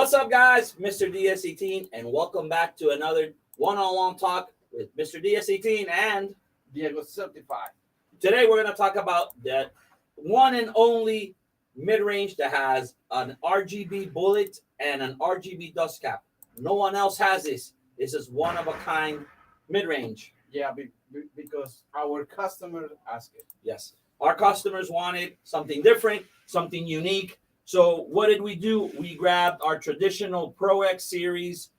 What's up, guys? Mr. DS18, and welcome back to another one-on-one talk with Mr. DS18 and DS18. Today we're going to talk about that one and only mid-range that has an RGB bullet and an RGB dust cap. No one else has this. This is one-of-a-kind mid-range. Yeah, because our customers ask it. Yes. Our customers wanted something different, something unique. So what did we do? We grabbed our traditional PRO-X series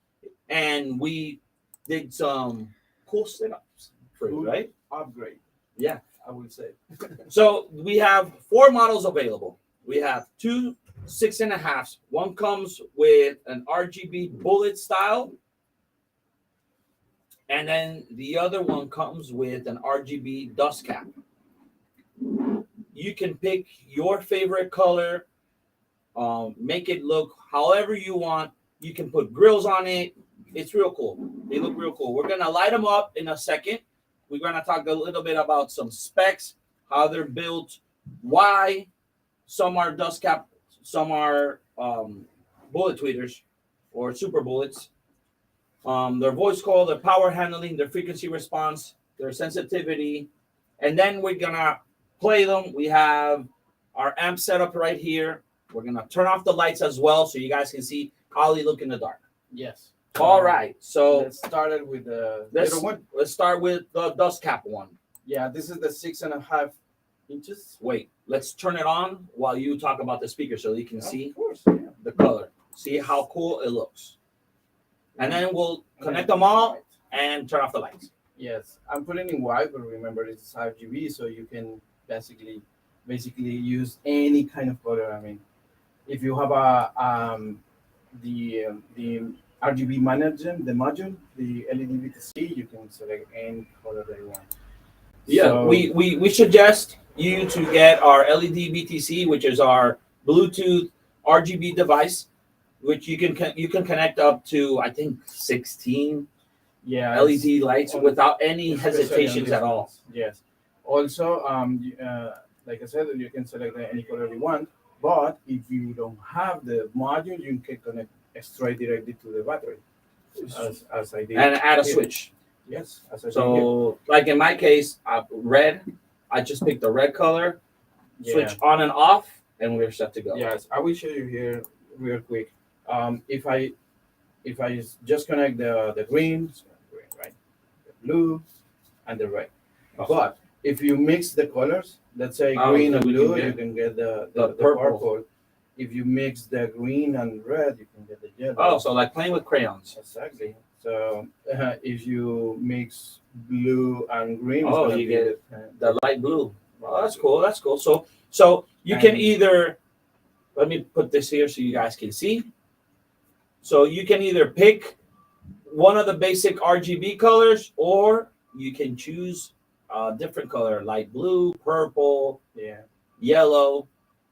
and we did some cool setups for it, right? Upgrade. Yeah, I would say. So we have 4 models available. We have 2 6.5s. One comes with an RGB bullet style, and then the other one comes with an RGB dust cap. You can pick your favorite color, make it look however you want. You can put grills on it. It's real cool. They look real cool. We're gonna light them up in a second. We're gonna talk a little bit about some specs, how they're built, why some are dust cap, some are bullet tweeters or super bullets. Their voice call, their power handling, their frequency response, their sensitivity, and then we're gonna play them. We have our amp setup right here. We're gonna turn off the lights as well so you guys can see how they look in the dark. Yes. All right. So let's start it with the little one. Let's start with the dust cap one. Yeah, this is the 6.5 inches. Wait, let's turn it on while you talk about the speaker so you can see Of course. Yeah. the color. See how cool it looks. And then we'll connect them all and turn off the lights. Yes, I'm putting in white, but remember it's RGB, so you can basically use any kind of color. I mean, if you have the RGB management, the module, the LED VTC, you can select any color that you want. Yeah, so, we suggest you to get our LED VTC, which is our Bluetooth RGB device, which you can connect up to, I think, 16 LED lights without any hesitations at all. Yes. Also, like I said, you can select any color you want, but if you don't have the module, you can connect straight directly to the battery, as I did. And add a switch. Yes. So, like in my case, red, I just picked the red color, switch on and off, and we're set to go. Yes, I will show you here real quick. If I just connect the green, right, the blue, and the red. But if you mix the colors, let's say green and blue, you can get the purple. If you mix the green and red, you can get the yellow. Oh, so like playing with crayons. Exactly. So if you mix blue and green, you get the light blue. Well, that's cool. That's cool. So you can either, let me put this here so you guys can see. So you can either pick one of the basic RGB colors, or you can choose a different color, light blue, purple, yellow.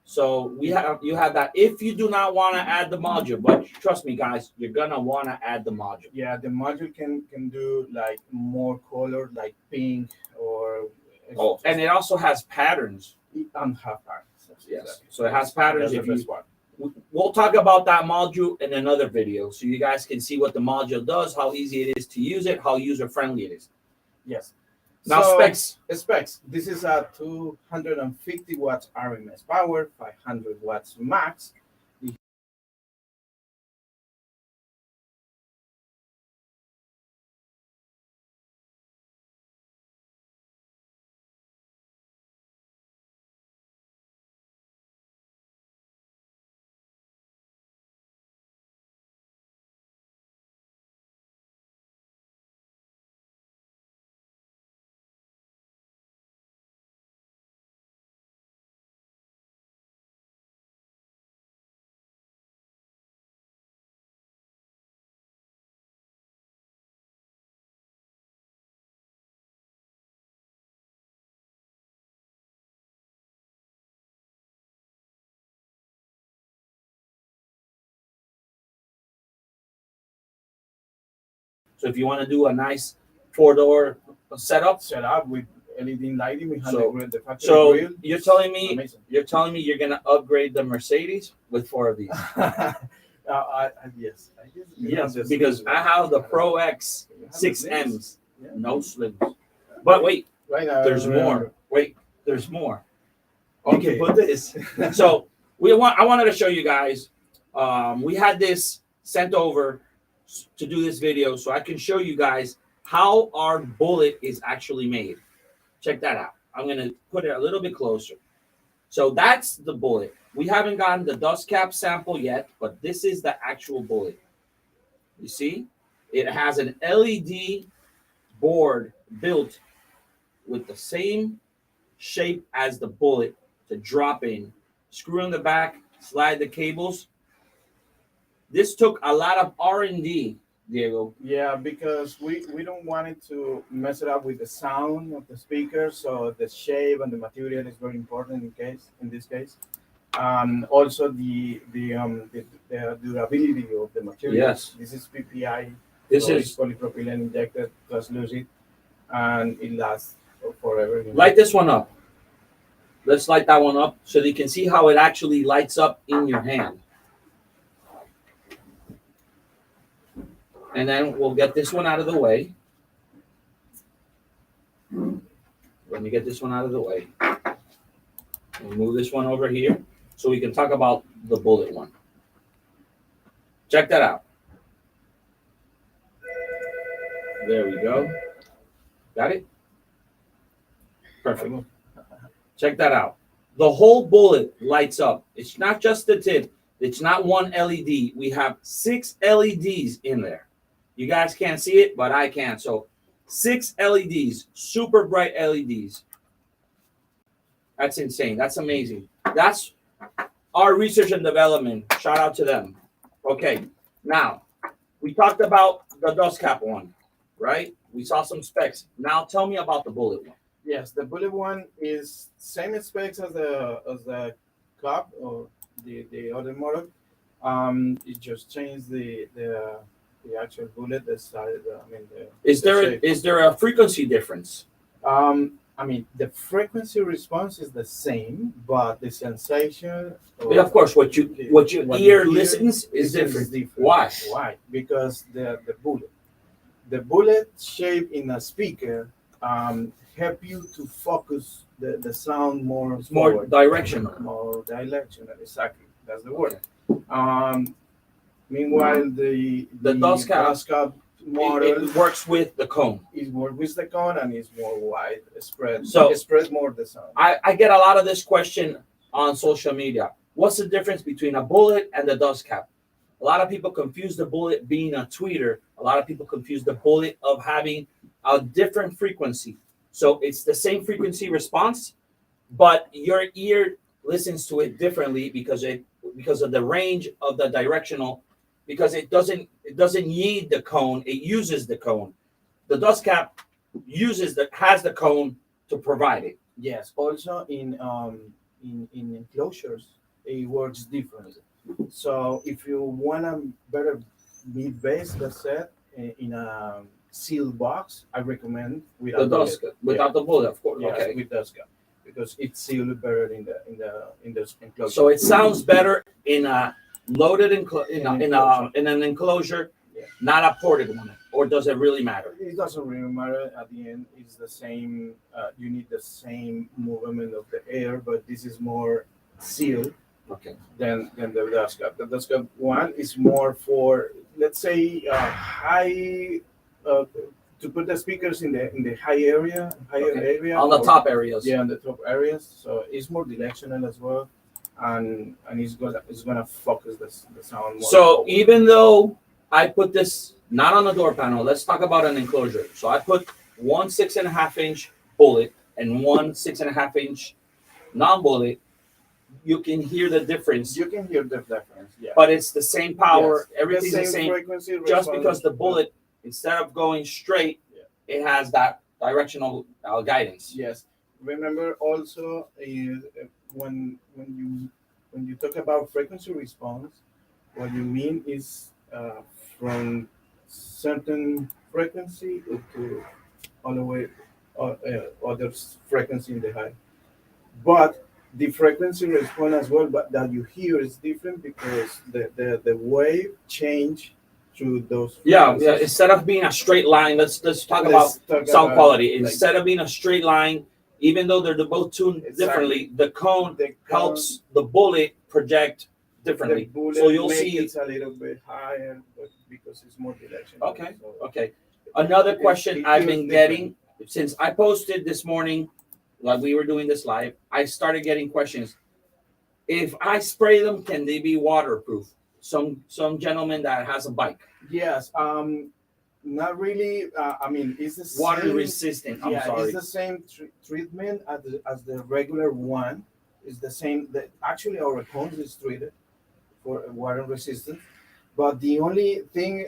So you have that. If you do not want to add the module, but trust me, guys, you're gonna want to add the module. Yeah, the module can do like more color, like pink or. Oh, and it also has patterns. And have patterns. Yes. Exactly. So it has patterns. We'll talk about that module in another video, so you guys can see what the module does, how easy it is to use it, how user friendly it is. Yes. Now specs. This is a 250 watts RMS power, 500 watts max. So if you want to do a nice 4-door setup with LED lighting, we have the factory grill. You're telling me you're gonna upgrade the Mercedes with 4 of these? Yes. I guess Yes, this because is I have the PRO-X6 Slims. Ms, Yeah. no slims. But wait, Right now, there's more. Wait, there's more. You Okay. can put this. So I wanted to show you guys. We had this sent over to do this video, so I can show you guys how our bullet is actually made. Check that out. I'm gonna put it a little bit closer. So that's the bullet. We haven't gotten the dust cap sample yet, but this is the actual bullet. You see, it has an LED board built with the same shape as the bullet to drop in. Screw in the back, slide the cables. This took a lot of R&D, Diego. Yeah, because we don't want it to mess it up with the sound of the speaker. So the shape and the material is very important in this case. Also the durability of the material. Yes. This is PPI. This so is it's polypropylene injected translucent, and it lasts forever. Light this one up. Let's light that one up so that you can see how it actually lights up in your hand. And then we'll get this one out of the way. Let me get this one out of the way. We'll move this one over here so we can talk about the bullet one. Check that out. There we go. Got it? Perfect. Check that out. The whole bullet lights up. It's not just the tip. It's not one LED. We have 6 LEDs in there. You guys can't see it, but I can. So 6 LEDs, super bright LEDs. That's insane. That's amazing. That's our research and development. Shout out to them. Okay, now we talked about the dust cap one, right? We saw some specs. Now tell me about the bullet one. Yes, the bullet one is same specs as the cup or the other model. It just changed the actual bullet. The size. Is there a frequency difference? I mean, the frequency response is the same, but the sensation. Yeah, of course, what your ear listens is different. Why? Why? Because the bullet shape in a speaker help you to focus the sound more. It's more forward, directional. more directional. Exactly, that's the word. Meanwhile, the dust cap model it works with the cone. is more with the cone and is more wide spread. So it spreads more the sound. I get a lot of this question on social media. What's the difference between a bullet and the dust cap? A lot of people confuse the bullet being a tweeter. A lot of people confuse the bullet of having a different frequency. So it's the same frequency response, but your ear listens to it differently because of the range of the directional, because it doesn't need the cone, it uses the cone. The dust cap has the cone to provide it. Yes. Also in enclosures, it works differently. So if you want a better mid bass, let's say, in a sealed box, I recommend without The dust cap, without the bullet, of course. yes, Okay. with dust cap, because it's sealed better in the enclosure. So it sounds better in a loaded in an enclosure, Yeah. not a ported one. Or does it really matter? It doesn't really matter. At the end, it's the same. You need the same movement of the air, but this is more sealed Okay. than the dust cap. The dust cap one is more for, let's say, high. To put the speakers in the higher area On the or- top areas. Yeah, on the top areas. So it's more directional as well, and it's gonna focus the sound more. So forward. even though I put this not on the door panel, let's talk about an enclosure. So I put one 6.5-inch bullet and one 6.5-inch non-bullet. You can hear the difference, you can hear the difference. Yeah, but it's the same power. Yes. Everything's the same. frequency Just response, because the bullet, instead of going straight, Yeah. it has that directional guidance. Yes. Remember also when you talk about frequency response, what you mean is from certain frequency to all the way other frequency in the high. But the frequency response as well, but that you hear is different because the wave change through those Yeah, frequencies. instead of being a straight line, let's talk Let's about talk sound about, quality. like, Instead of being a straight line, even though they're both tuned Exactly. differently, the cone the helps the bullet project the differently. bullet So you'll make see. it a little bit higher, but because it's more directional. Okay. So Okay. Another question it I've feels been different. getting since I posted this morning, like we were doing this live, I started getting questions. If I spray them, can they be waterproof? Some gentleman that has a bike, Yes. Not really. I mean, it's the water same. resistant. I'm Yeah, sorry. it's the same treatment as the regular one. It's the same. Actually, our cones is treated for water resistance. But the only thing,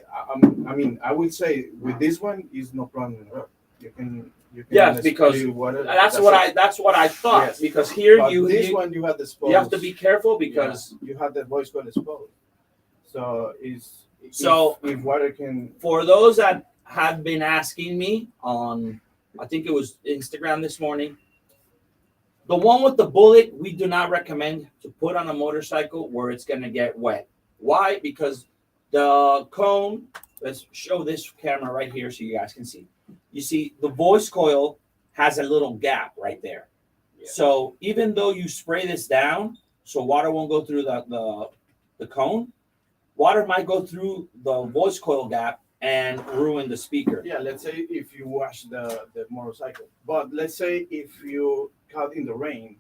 I mean, I would say with this one is no problem at all. You can Yes, because spray water. that's what I thought. Yes. Because here But you this one you have the you have to be careful because you have the voice coil exposed. So it's So- if water can for those that have been asking me on, I think it was Instagram this morning, the one with the bullet, we do not recommend to put on a motorcycle where it's going to get wet. Why? Because the cone, let's show this camera right here so you guys can see. You see, the voice coil has a little gap right there. Yeah. So even though you spray this down, so water won't go through the cone, water might go through the voice coil gap and ruin the speaker. Yeah, let's say if you wash the motorcycle, but let's say if you cut in the rain,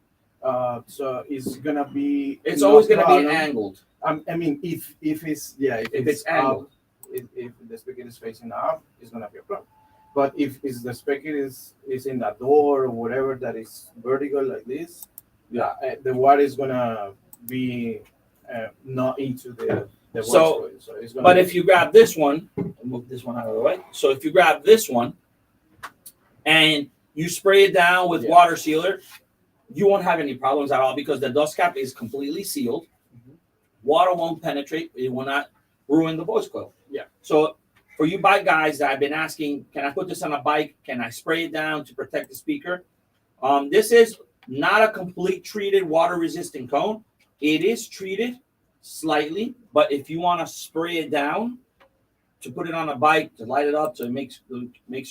so it's gonna be. It's no always going to be problem. angled. I mean, if it's If it's angled. up, if the speaker is facing up, it's gonna be a problem. But if the speaker is in the door or whatever that is vertical like this, the water is gonna be not into the voice So- coil. So it's gonna. But be, if you grab this one, I'll move this one out of the way. So if you grab this one and you spray it down with Yeah. water sealer, you won't have any problems at all because the dust cap is completely sealed. Mhm. Water won't penetrate. It will not ruin the voice coil. Yeah. So for you bike guys that have been asking, can I put this on a bike? Can I spray it down to protect the speaker? This is not a complete treated water resistant cone. It is treated slightly, but if you want to spray it down to put it on a bike to light it up so it makes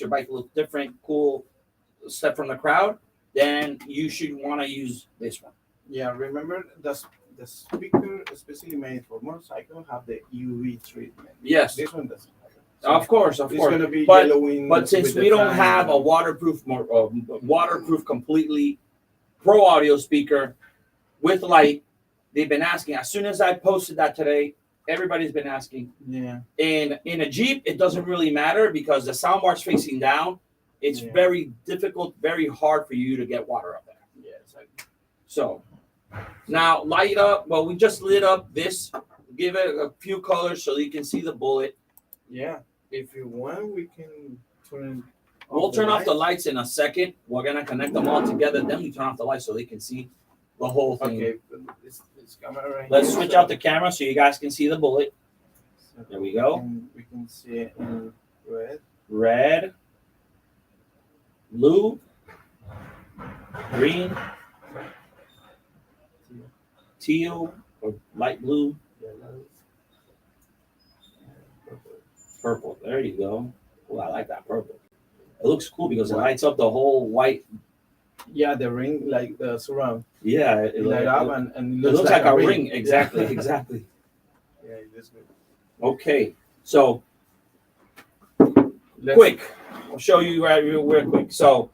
your bike look different, cool, step from the crowd, then you should want to use this one. Yeah, remember the speaker especially made for motorcycle have the UV treatment. Yes, This one doesn't. of course, It's gonna be But- yellowing. But since with the we don't time. have a waterproof completely pro audio speaker with light, they've been asking. As soon as I posted that today, everybody's been asking. Yeah. And in a Jeep, it doesn't really matter because the soundbar's facing down. It's Yeah. very difficult, very hard for you to get water up there. Yeah, exactly. So now light up. Well, we just lit up this. Give it a few colors so you can see the bullet. Yeah. If you want, we can turn. We'll turn off the lights in a second. We're gonna connect them all together. Then we turn off the lights so they can see the whole thing. Okay. This camera right Let's here, switch so- out the camera so you guys can see the bullet. so There we go. We can see it in red. Red, blue, green, teal or light blue, Yellow. purple. There you go. Oh, I like that purple. It looks cool because it lights up the whole white. Yeah, the ring, like the surround. Yeah, It light up and it looks like a ring. Yeah. Exactly, exactly. Yeah, it is good. Okay, so Let's- quick. I'll show you real quick. So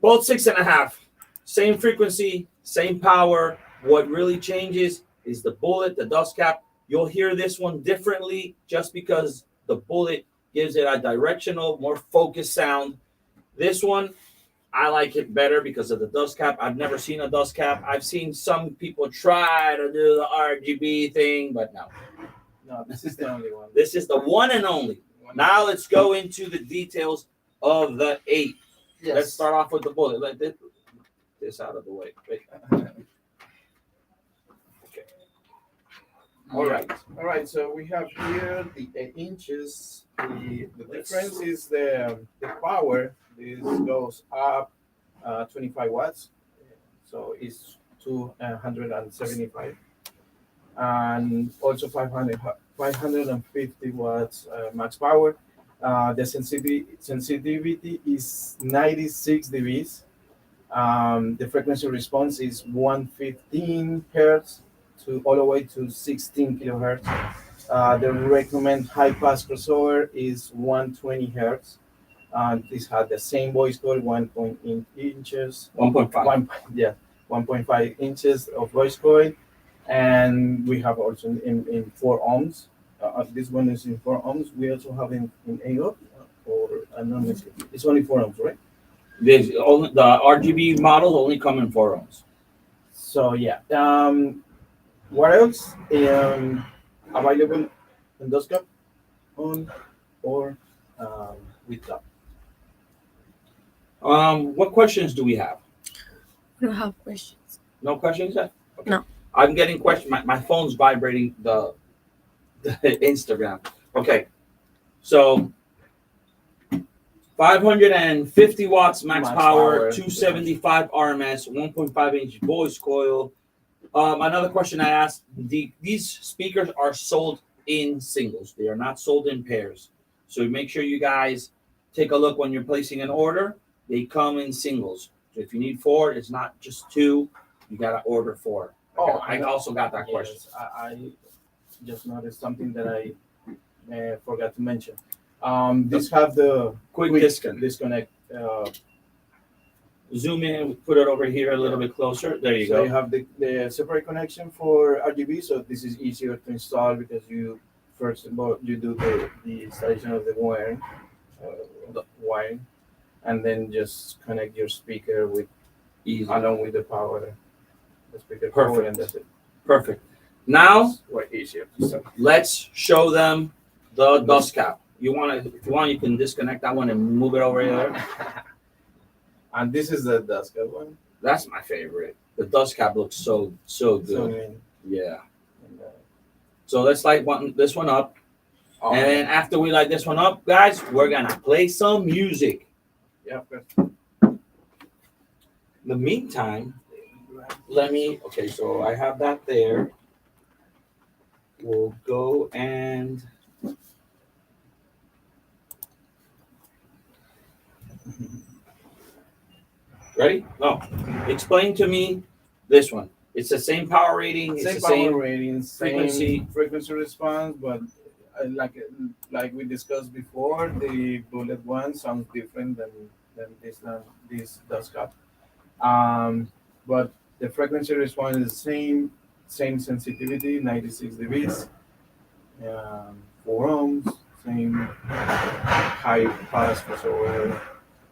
both 6.5, same frequency, same power. What really changes is the bullet, the dust cap. You'll hear this one differently just because the bullet gives it a directional, more focused sound. This one, I like it better because of the dust cap. I've never seen a dust cap. I've seen some people try to do the RGB thing, but no. No, this is the only one. This is the one and only. Now let's go into the details of the 8. Yes. Let's start off with the bullet. Let this out of the way. Wait. Okay. All right. All right. So we have here the 8 inches. The difference is the power. This goes up 25 watts. so it's 275, and also 550 watts max power. The sensitivity is 96 dBs. The frequency response is 115 hertz to all the way to 16 kilohertz. The recommend high pass crossover is 120 hertz. This had the same voice coil, 1.8 inches, 1.5. 1.5 inches of voice coil, and we have also in 4 ohms. This one is in 4 ohms. We also have in 8 ohms, or I don't know, it's only 4 ohms, right? There's only the RGB models only come in 4 ohms. So yeah. What else? Available endoscope on or without. What questions do we have? We don't have questions. No questions yet? Okay. No. I'm getting questions. My phone's vibrating the Instagram. Okay. So 550 watts max power, 275 RMS, 1.5 inch voice coil. Another question I asked, these speakers are sold in singles. They are not sold in pairs. So make sure you guys take a look when you're placing an order. They come in singles. So if you need 4, it's not just 2. You got to order 4. I also got that question. I just noticed something that I forgot to mention. This have the Quick disconnect. Zoom in, put it over here a little bit closer. There you So go. you have the separate connection for RGB, so this is easier to install because you first of all you do the installation of the wiring, and then just connect your speaker with Easy. along with the power, the speaker. Perfect. Power, and that's it. Perfect. Now It's way easier. So, let's show them the dust cap. If you want, you can disconnect that one and move it over there. and this is the dust cap one. That's my favorite. The dust cap looks so good. So, Yeah. and, So let's light this one up. oh, And then after we light this one up, guys, we're gonna play some music. yeah, of course. In the meantime, okay, so I have that there. We'll go and ready? No. Explain to me this one. It's the same power rating. It's Same the power same rating, frequency. frequency response, but like we discussed before, the bullet one sounds different than this dust cap. But the frequency response is the same sensitivity, 96 dBs, 4 ohms, same high pass crossover.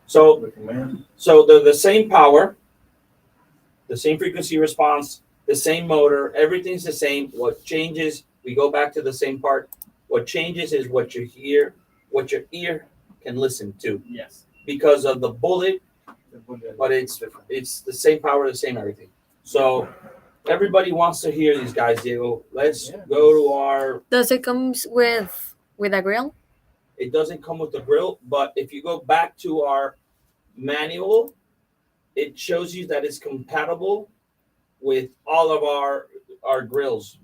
So Recommend. So they're the same power, the same frequency response, the same motor, everything's the same. What changes, we go back to the same part. What changes is what your ear can listen to Yes. because of the bullet, The bullet. but it's the same power, the same everything. So everybody wants to hear these guys, Diego. Let's go to our. Does it come with a grill? It doesn't come with the grill, but if you go back to our manual, it shows you that it's compatible with all of our grills.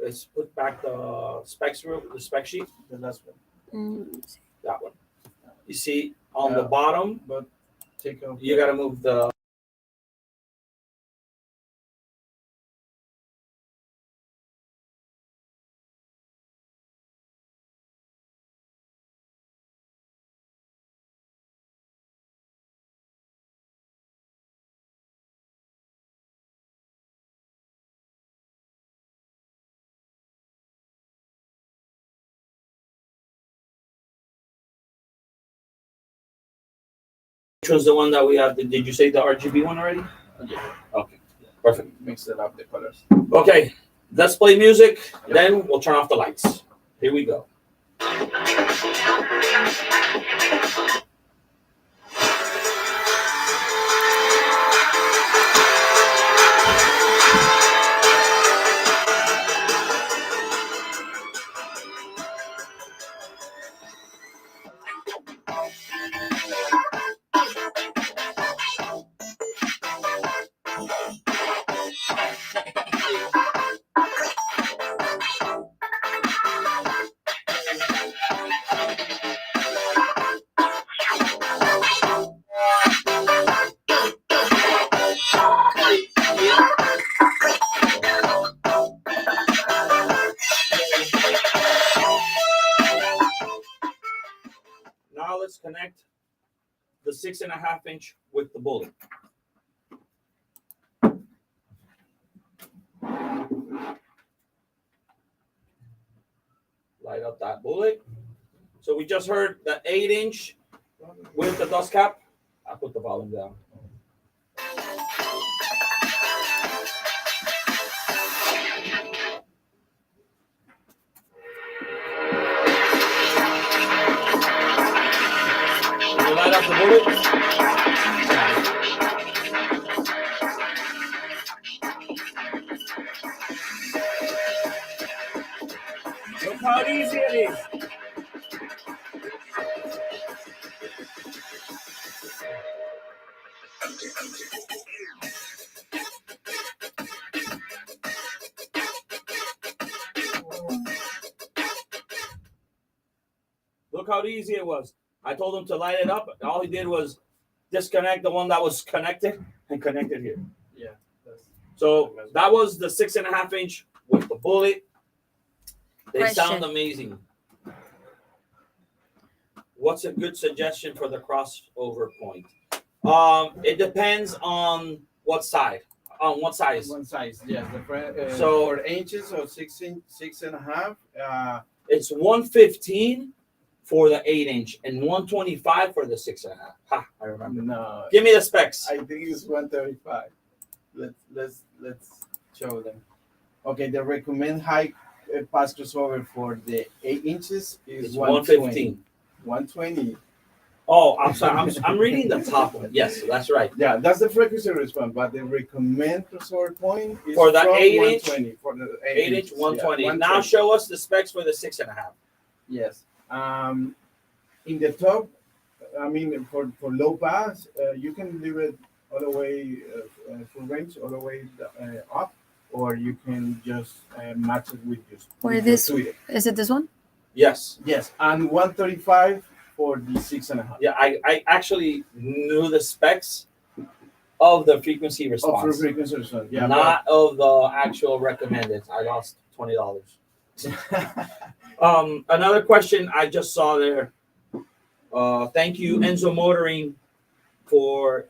Let's put back the spec sheet. The last one. That one. You see on the Yeah. bottom, But take off. you got to move the. Which was the one that we have? Did you say the RGB one already? Yeah. Okay. Perfect. Mix it up the colors. Okay. Let's play music. Yep. Then we'll turn off the lights. Here we go. connect the 6.5 inch with the bullet. Light up that bullet. So we just heard the 8 inch with the dust cap. I put the volume down. You light up the bullet. Look how easy it is. Look how easy it was. I told him to light it up. All he did was disconnect the one that was connected and connect it here. Yeah. So that was the 6.5 inch with the bullet. They Question. sound amazing. What's a good suggestion for the crossover point? It depends on what side. On what size. One size, yes. So- 4 inches or 6.5. It's 115 for the 8 inch and 125 for the 6.5. Ha! I remember. No, Give me the specs. I think it's 135. Let's show them. Okay, the recommend high pass crossover for the 8 inches is It's 115. 115. 120. Oh, I'm sorry. I'm reading the top one. Yes, that's right. Yeah, that's the frequency response, but the recommend crossover point is For the from 8 inch? 120. For the 8 inch, inches, 120. yeah, Now show us the specs for the 6.5. Yes. In the top, I mean, for low pass, you can leave it all the way full range, all the way up, or you can just match it with your Or with this- your tweeter. Is it this one? Yes. Yes, and 135 for the 6.5. Yeah, I actually knew the specs of the frequency Oh, for response, frequency response. Yeah, not of the actual recommended. I lost $20. but- Another question I just saw there. Thank you, Enzo Motoring, for.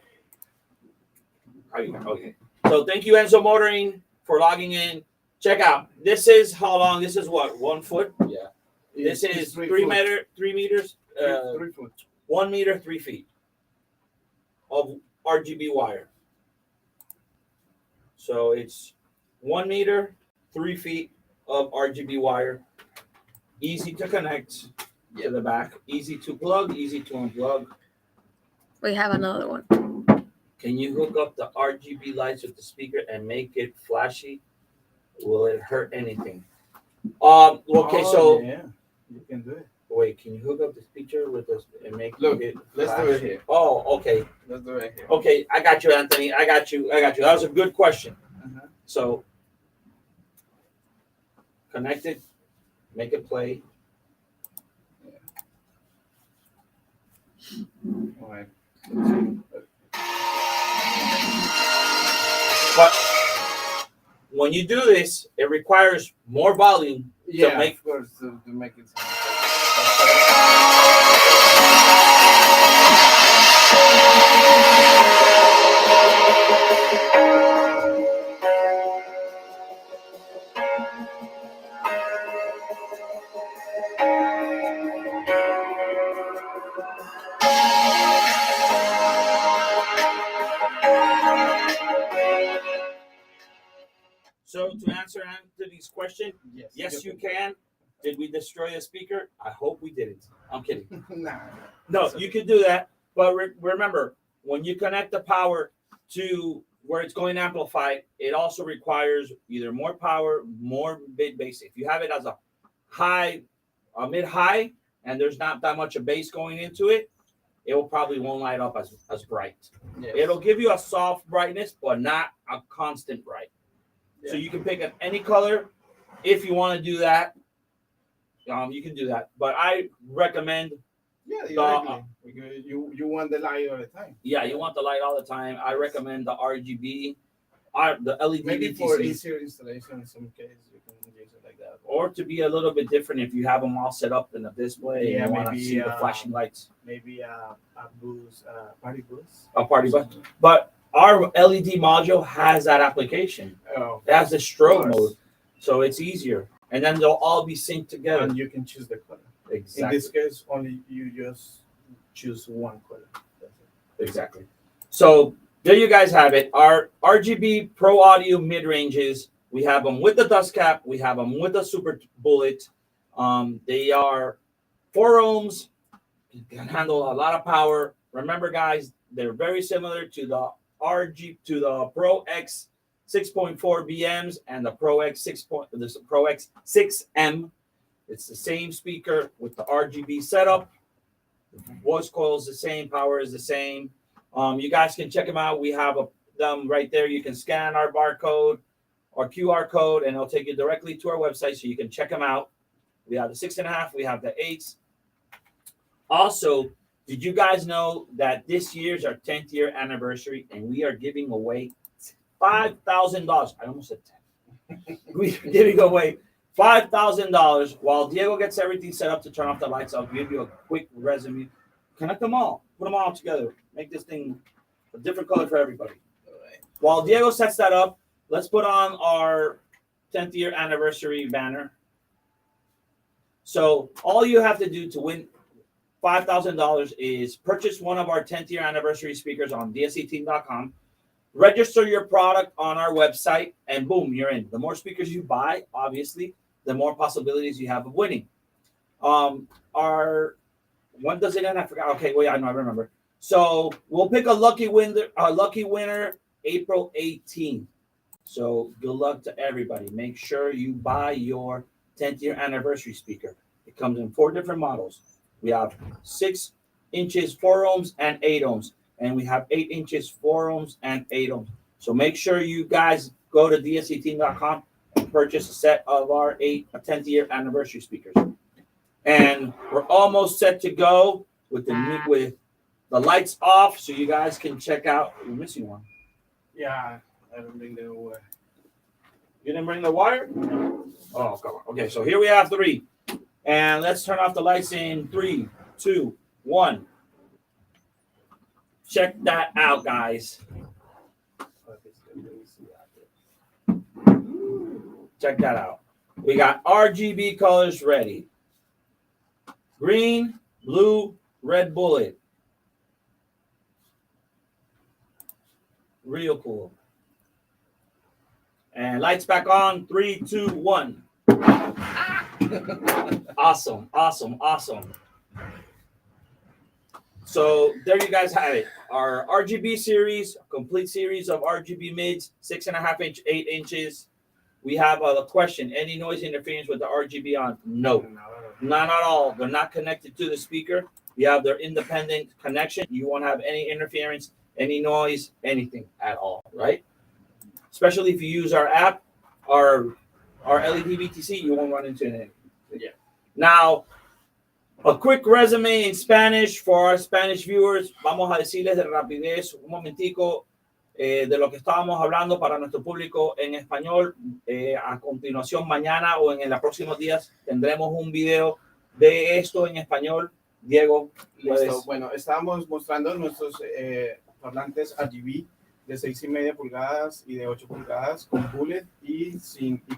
Okay. So thank you, Enzo Motoring, for logging in. Check out. This is how long. This is what, 1 foot? Yeah. This It's is 3 3 foot. meter, 3 meters, 3 foot. 1 meter, 3 feet of RGB wire. So it's 1 meter, 3 feet of RGB wire. Easy to connect to the back. Easy to plug, easy to unplug. We have another one. Can you hook up the RGB lights with the speaker and make it flashy? Will it hurt anything? Okay, Oh, so yeah, you can do it. wait, can you hook up the speaker with this and make Look, it let's do it here. Oh, okay. Let's do it here. Okay, I got you, Anthony. I got you. That was a good question. Uh-huh. So connect it, make it play. All right. But when you do this, it requires more volume Yeah, make- of course, to make it sound. So to answer Anthony's question, yes, you can. Did we destroy the speaker? I hope we didn't. I'm kidding. Nah. No, you can do that. But remember, when you connect the power to where it's going amplified, it also requires either more power, more mid bass. If you have it as a mid high, and there's not that much of bass going into it, it will probably won't light up as bright. Yes. It'll give you a soft brightness, but not a constant bright. So you can pick up any color if you want to do that. You can do that, but I recommend. Yeah, exactly. Because you want the light all the time. Yeah, you want the light all the time. I recommend the RGB. the LED Maybe for VTCs, easier installation in some cases you can use it like that. or to be a little bit different if you have them all set up in a display Yeah, and you want to maybe, see the flashing lights. Maybe a boost, party boost. A party button. But our LED module has that application. Oh, It has the strobe of course. mode, so it's easier. And then they'll all be synced together. And you can choose the color. Exactly. In this case, only you just choose one color. That's it. Exactly. So there you guys have it. Our RGB Pro Audio mid ranges. We have them with the dust cap. We have them with the super bullet. They are 4 ohms. You can handle a lot of power. Remember, guys, they're very similar to the PRO-X6.4BMs and the PRO-X6M. It's the same speaker with the RGB setup. The voice coil is the same. Power is the same. You guys can check them out. We have them right there. You can scan our barcode or QR code, and it'll take you directly to our website, so you can check them out. We have the 6.5. We have the 8s. Also, did you guys know that this year's our 10th year anniversary, and we are giving away $5,000? I almost said 10. We're giving away $5,000 while Diego gets everything set up to turn off the lights. I'll give you a quick resume. Connect them all. Put them all together. Make this thing a different color for everybody. While Diego sets that up, let's put on our 10th year anniversary banner. So all you have to do to win $5,000 is purchase one of our 10th year anniversary speakers on DS18.com. Register your product on our website, and boom, you're in. The more speakers you buy, obviously, the more possibilities you have of winning. When does it end? I forgot. Okay, wait, I know, I remember. So we'll pick a lucky winner April 18th. So good luck to everybody. Make sure you buy your 10th year anniversary speaker. It comes in 4 different models. We have 6 inches, 4 ohms, and 8 ohms. And we have 8 inches, 4 ohms, and 8 ohms. So make sure you guys go to DS18.com and purchase a set of our 10th year anniversary speakers. And we're almost set to go with the lights off, so you guys can check out. We're missing one. Yeah, I don't bring the wire. You didn't bring the wire? Oh, come on. Okay, so here we have 3. And let's turn off the lights in 3, 2, 1. Check that out, guys. Check that out. We got RGB colors ready. Green, blue, red bullet. Real cool. And lights back on. 3, 2, 1. Awesome, awesome, awesome. So there you guys have it. Our RGB series, a complete series of RGB mids, 6.5 inch, 8 inches. We have a question. Any noise interference with the RGB on? No, not at all. They're not connected to the speaker. We have their independent connection. You won't have any interference, any noise, anything at all, right? Especially if you use our app, our LED VTC, you won't run into anything. Yeah. Now, a quick resume in Spanish for our Spanish viewers. Vamos a decirles de rapidez un momentico de lo que estábamos hablando para nuestro público en español. A continuación, mañana o en los próximos días tendremos un video de esto en español. Diego, listo. Bueno, estábamos mostrando nuestros parlantes RGB de 6.5 pulgadas y de 8 pulgadas con bullet y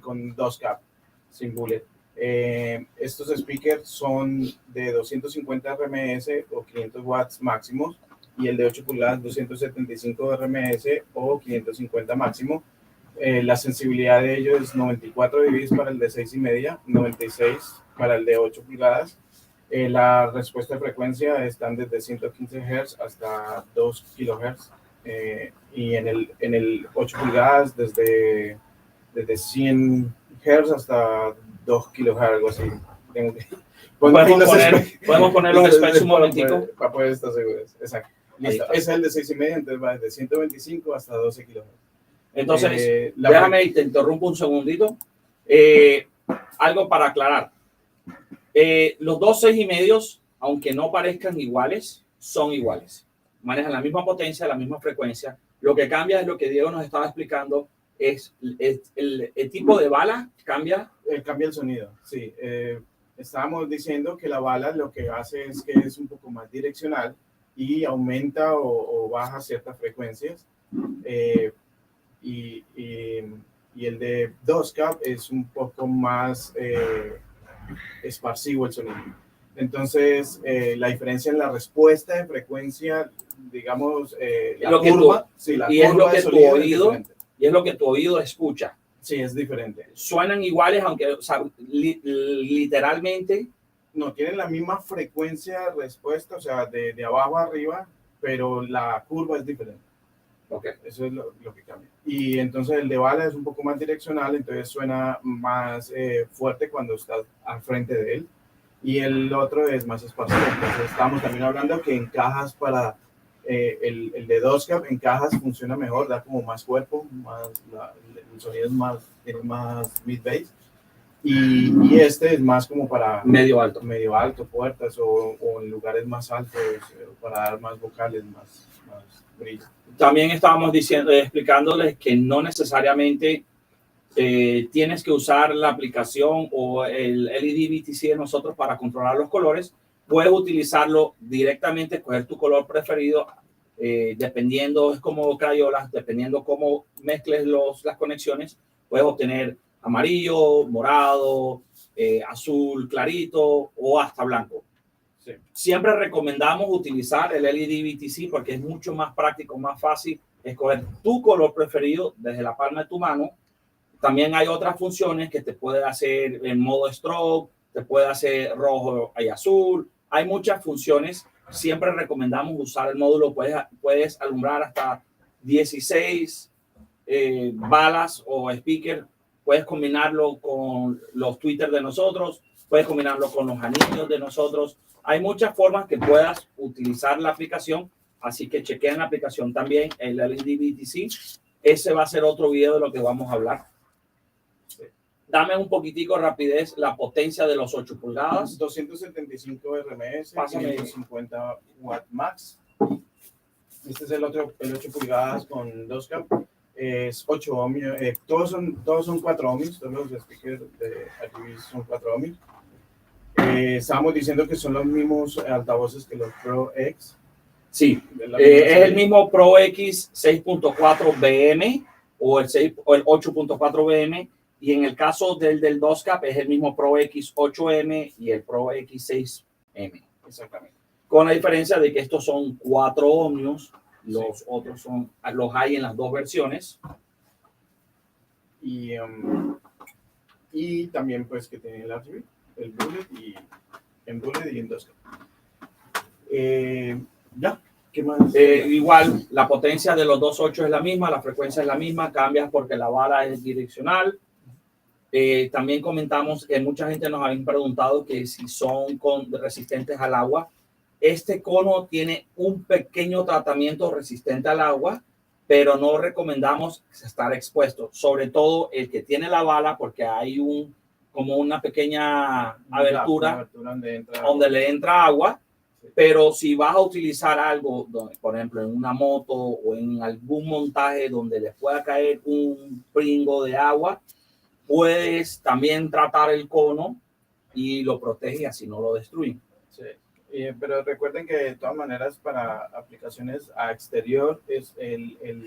con dust cap sin bullet. Estos speakers son de 250 RMS o 500 watts máximos, y el de 8 pulgadas 275 RMS o 550 máximo. La sensibilidad de ellos es 94 dB para el de 6.5, 96 para el de 8 pulgadas. La respuesta de frecuencia están desde 115 Hz hasta 2 kHz. Y en el 8 pulgadas desde 100 Hz hasta 2 kHz, algo así. ¿Podemos poner los specs un momentico? Para poder estar seguros. Exacto. Listo. Ese es el de 6.5, entonces va desde 125 hasta 12 kHz. Entonces, déjame, te interrumpo un segundito. Algo para aclarar. Los dos 6.5, aunque no parezcan iguales, son iguales. Manejan la misma potencia, la misma frecuencia. Lo que cambia es lo que Diego nos estaba explicando, es el tipo de bala cambia. Cambia el sonido, sí. Estábamos diciendo que la bala lo que hace es que es un poco más direccional y aumenta o baja ciertas frecuencias. Y el de 2K es un poco más esparcido el sonido. Entonces, la diferencia en la respuesta de frecuencia, digamos, la curva, sí, la y curva es lo que tu oído, y es lo que tu oído escucha. Sí, es diferente. Suenan iguales, aunque, o sea, literalmente no tienen la misma frecuencia de respuesta, o sea, de abajo a arriba, pero la curva es diferente. Okay. Eso es lo que cambia. Y entonces el de bala es un poco más direccional, entonces suena más fuerte cuando estás al frente de él. Y el otro es más esparcido. Entonces estamos también hablando que en cajas para el de 2K, en cajas funciona mejor, da como más cuerpo, el sonido es más, tiene más mid-bass. Y este es más como para medio alto, puertas o en lugares más altos, para dar más vocales, más brillo. También estábamos explicándoles que no necesariamente tienes que usar la aplicación o el LED BTC de nosotros para controlar los colores. Puedes utilizarlo directamente, escoger tu color preferido, dependiendo, es como crayolas, dependiendo cómo mezcles las conexiones, puedes obtener amarillo, morado, azul clarito o hasta blanco. Sí. Siempre recomendamos utilizar el LED BTC porque es mucho más práctico, más fácil escoger tu color preferido desde la palma de tu mano. También hay otras funciones que te puede hacer en modo strobe, te puede hacer rojo y azul. Hay muchas funciones. Siempre recomendamos usar el módulo. Puedes alumbrar hasta 16 balas o speaker. Puedes combinarlo con los tweeters de nosotros. Puedes combinarlo con los anillos de nosotros. Hay muchas formas que puedas utilizar la aplicación. Así que chequen la aplicación también, el LED BTC. Ese va a ser otro video de lo que vamos a hablar. Dame un poquitico de rapidez la potencia de los 8 pulgadas. 275 RMS, Pásame. 550 Watt Max. Este es el 8 pulgadas con 2K. Es 8 ohmios. Todos son 4 ohmios. Todos los speakers de RGB son 4 ohmios. Estábamos diciendo que son los mismos altavoces que los PRO-X. Sí, es el mismo PRO-X6.4BM o el 8.4BM. Y en el caso del 2K es el mismo PRO-X8M y el PRO-X6M. Exactamente. Con la diferencia de que estos son 4 ohmios, los otros los hay en las dos versiones. Y también pues que tiene el RGB, el bullet y en bullet y en 2K. Ya, ¿qué más? Igual, la potencia de los 2.8 es la misma, la frecuencia es la misma, cambia porque la bala es direccional. También comentamos que mucha gente nos había preguntado que si son resistentes al agua. Este cono tiene un pequeño tratamiento resistente al agua, pero no recomendamos estar expuesto, sobre todo el que tiene la bala, porque hay como una pequeña abertura donde le entra agua. Pero si vas a utilizar algo, por ejemplo, en una moto o en algún montaje donde le pueda caer un pringo de agua, puedes también tratar el cono y lo protege, así no lo destruyen. Sí. Pero recuerden que de todas maneras para aplicaciones a exterior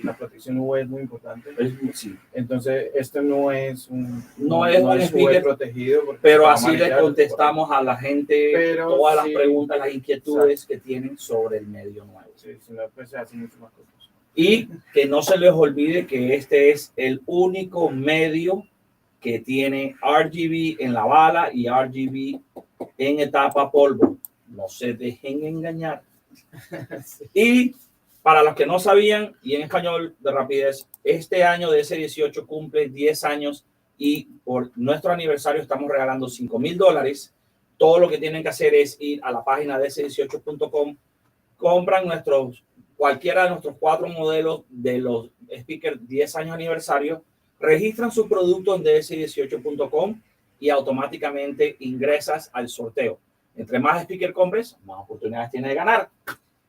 la protección UV es muy importante. Sí. Entonces esto no es un speaker protegido, pero así le contestamos a la gente todas las preguntas, las inquietudes que tienen sobre el medio nuevo. Sí, si no, pues se hace mucho más cosas. Y que no se les olvide que este es el único medio que tiene RGB en la bala y RGB en etapa polvo. No se dejen engañar. Sí. Y para los que no sabían, y en español de rapidez, este año DS18 cumple 10 años y por nuestro aniversario estamos regalando $5,000. Todo lo que tienen que hacer es ir a la página DS18.com, compran cualquiera de nuestros 4 modelos de los speakers 10 años aniversario, registran su producto en ds18.com y automáticamente ingresas al sorteo. Entre más speaker compres, más oportunidades tienes de ganar.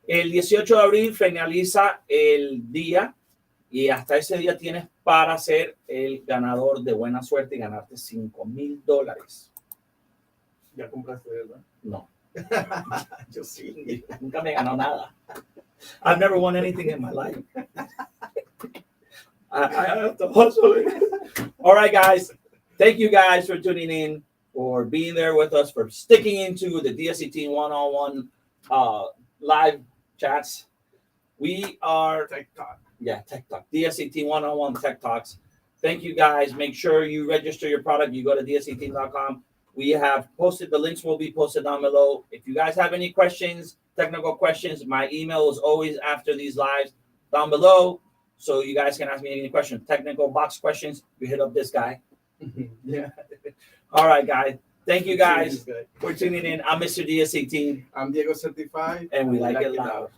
El 18 de abril finaliza el día Y hasta ese día tienes para ser el ganador de buena suerte y ganarte $5,000. Ya compraste, ¿verdad? No, Yo sí. nunca me ganó nada. I've never won anything in my life. I have to hustle it. All right, guys. Thank you guys for tuning in, for being there with us, for sticking into the DS18 one-on-one live chats. We are TikTok. Tech Talk. DS18 one-on-one Tech Talks. Thank you guys. Make sure you register your product. You go to ds18.com. We have posted, the links will be posted down below. If you guys have any questions, technical questions, my email is always after these lives down below. So you guys can ask me any questions. Technical box questions, you hit up this guy. Yeah. All right, guys. Thank you guys This guy. for tuning in. I'm Mr. DS18, I'm Diego Certified. and we like it loud.